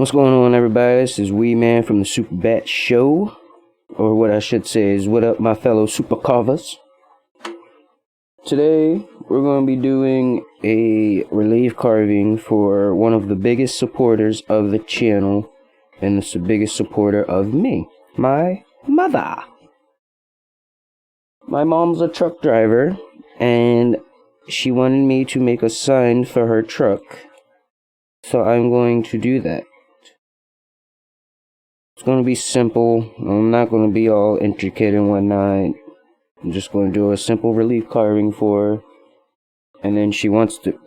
What's going on, everybody? This is Wee Man from the Super Bat Show. Or what I should say is, what up, my fellow Super Carvers? Today, we're going to be doing a relief carving for one of the biggest supporters of the channel, and the biggest supporter of me, my mother. My mom's a truck driver, and she wanted me to make a sign for her truck, so I'm going to do that. It's going to be simple. I'm not going to be all intricate and whatnot. I'm just going to do a simple relief carving for her. And then she wants the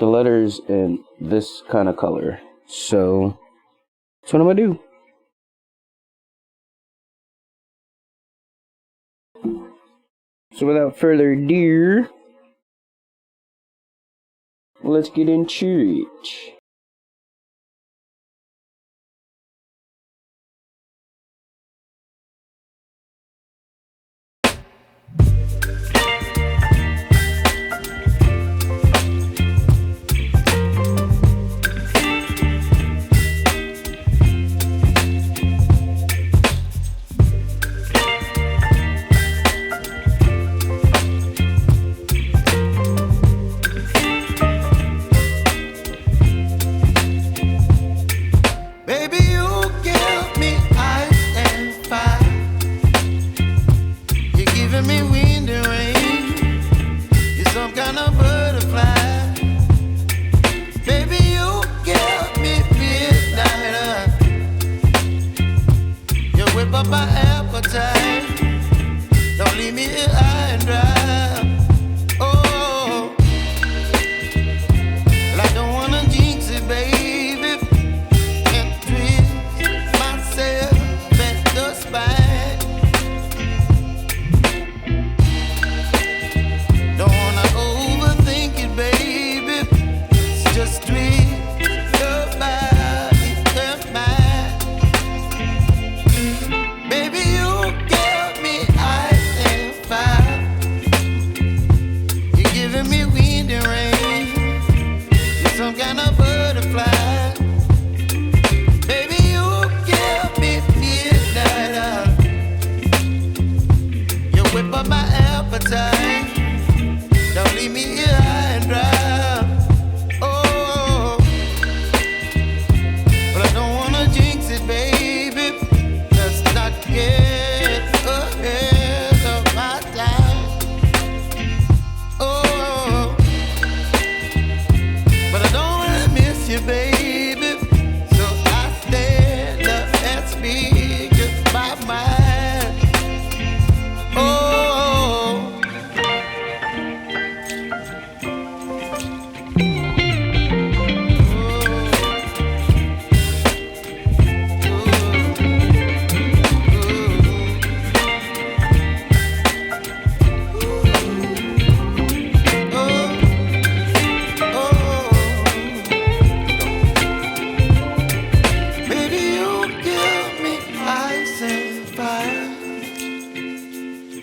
letters in this kind of color. So that's what I'm going to do. So without further ado, let's get into it. My appetite, don't leave me here high and dry. Oh, well, I don't wanna jinx it, baby, and twist myself at the spine. Don't wanna overthink it, baby. It's just twist your body and mine. Baby, you give me ice and fire. You're giving me wind and rain. You're some kind of butterfly. Baby, you give me midnight. You whip up my appetite. Don't leave me here high and dry. Oh, but I don't wanna jinx it, baby. Not get ahead of my time. Oh, but I don't wanna miss you, baby. So I stand up and speak just my mind. Oh.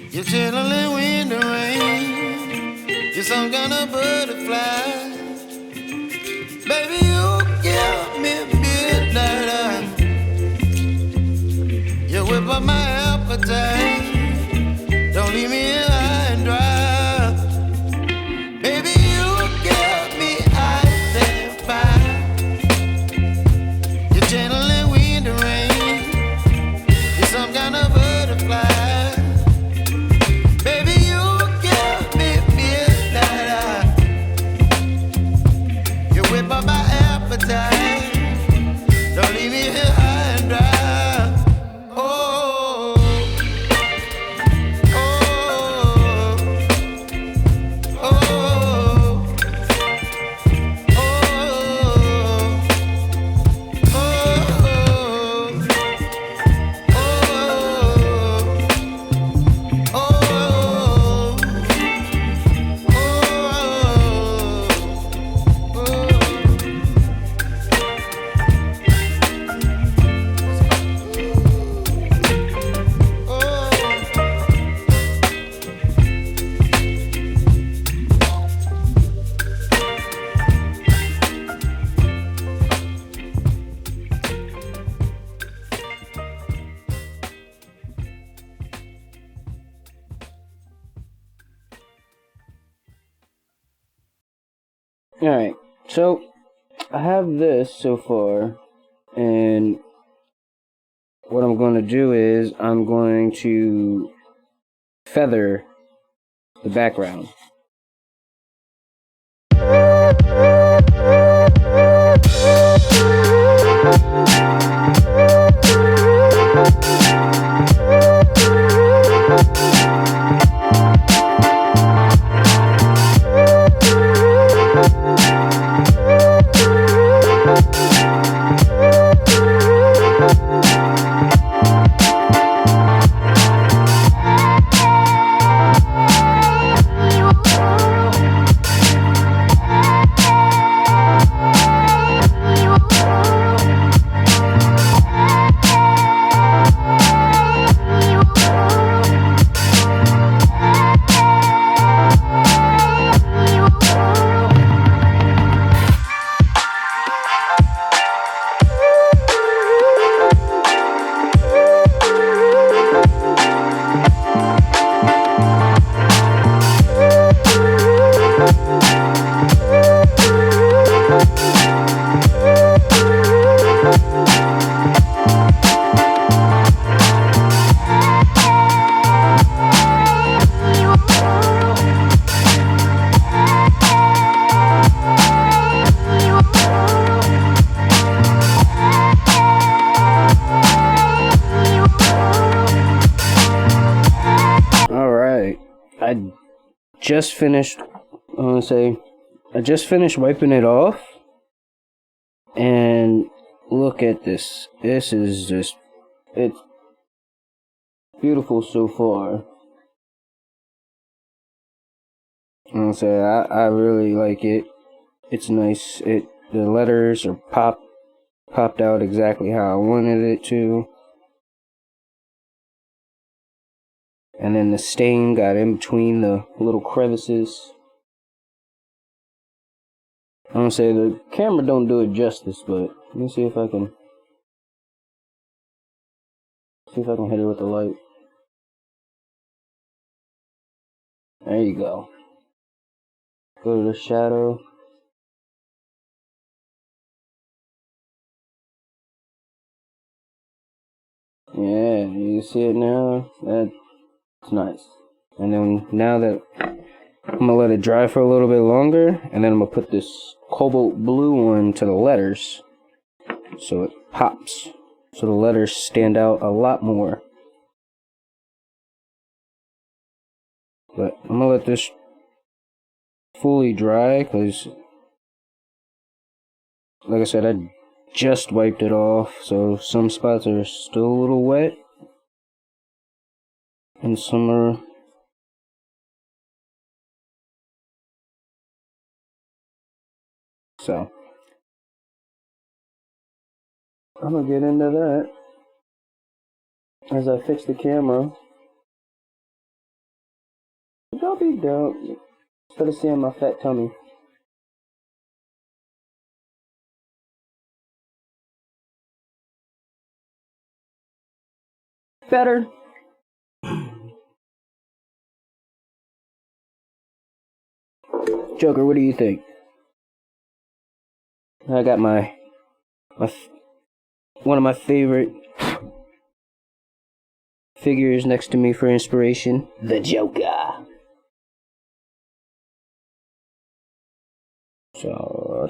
You're chilling wind and rain. You're some kind of butterfly. Baby, you give me midnight. You whip up my appetite. Don't leave me here high and dry. Baby, you give me ice and fire. You're channeling wind and rain. You're some kind of butterfly. Don't leave me here high and dry. Oh, oh, Alright, so I have this so far, and what I'm going to do is I'm going to feather the background. I just finished, I just finished wiping it off, and look at this. This is just, it's beautiful so far. I really like it. It's nice. The letters are popped out exactly how I wanted it to. And then the stain got in between the little crevices. The camera don't do it justice, but let me see if I can hit it with the light. There you go. Go to the shadow. Yeah, you see it now? That's nice. And then now that I'm gonna let it dry for a little bit longer, and then I'm gonna put this cobalt blue one to the letters so it pops, so the letters stand out a lot more. But I'm gonna let this fully dry because, like I said, I just wiped it off, so some spots are still a little wet and some are so I'm gonna get into that as I fix the camera. Y'all be down instead of seeing my fat tummy. Better. Joker, what do you think? I got my one of my favorite figures next to me for inspiration, the Joker. So